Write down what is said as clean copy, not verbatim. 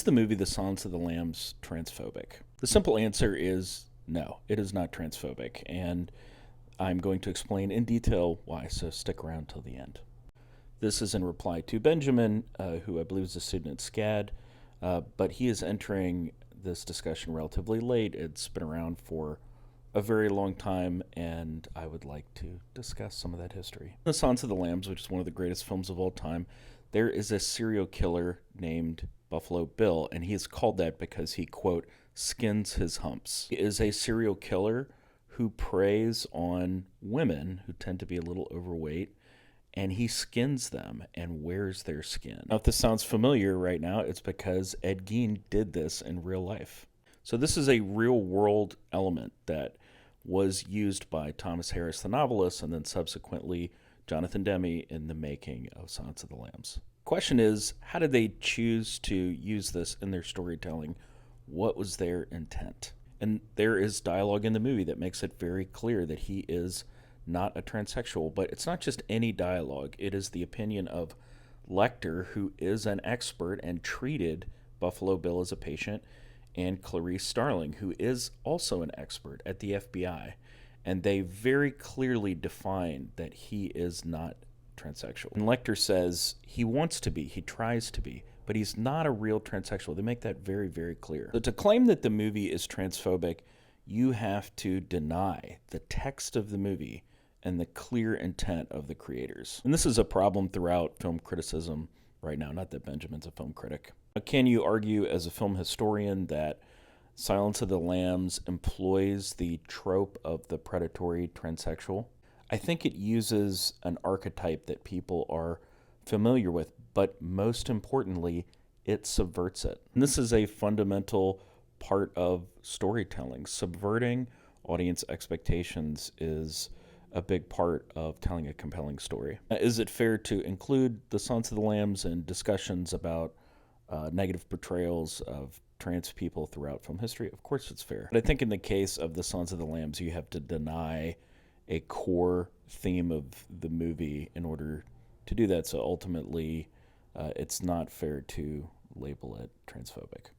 Is the movie The Silence of the Lambs transphobic? The simple answer is no, it is not transphobic, and I'm going to explain in detail why, so stick around till the end. This is in reply to Benjamin, who I believe is a student at SCAD, but he is entering this discussion relatively late. It's been around for a very long time, and I would like to discuss some of that history. The Silence of the Lambs, which is one of the greatest films of all time, there is a serial killer named Buffalo Bill, and he is called that because he, quote, skins his humps. He is a serial killer who preys on women who tend to be a little overweight, and he skins them and wears their skin. Now, if this sounds familiar right now, it's because Ed Gein did this in real life. So this is a real-world element that was used by Thomas Harris, the novelist, and then subsequently Jonathan Demme in the making of Silence of the Lambs. Question is, how did they choose to use this in their storytelling? What was their intent? And there is dialogue in the movie that makes it very clear that he is not a transsexual, but it's not just any dialogue. It is the opinion of Lecter, who is an expert and treated Buffalo Bill as a patient, and Clarice Starling, who is also an expert at the FBI. And they very clearly define that he is not transsexual. And Lecter says he wants to be, he tries to be, but he's not a real transsexual. They make that very, very clear. So to claim that the movie is transphobic, you have to deny the text of the movie and the clear intent of the creators. And this is a problem throughout film criticism right now, not that Benjamin's a film critic. Can you argue as a film historian that Silence of the Lambs employs the trope of the predatory transsexual? I think it uses an archetype that people are familiar with, but most importantly, it subverts it. And this is a fundamental part of storytelling. Subverting audience expectations is a big part of telling a compelling story. Is it fair to include The Silence of the Lambs in discussions about negative portrayals of trans people throughout film history? Of course it's fair. But I think in the case of The Silence of the Lambs, you have to deny a core theme of the movie in order to do that. So ultimately, it's not fair to label it transphobic.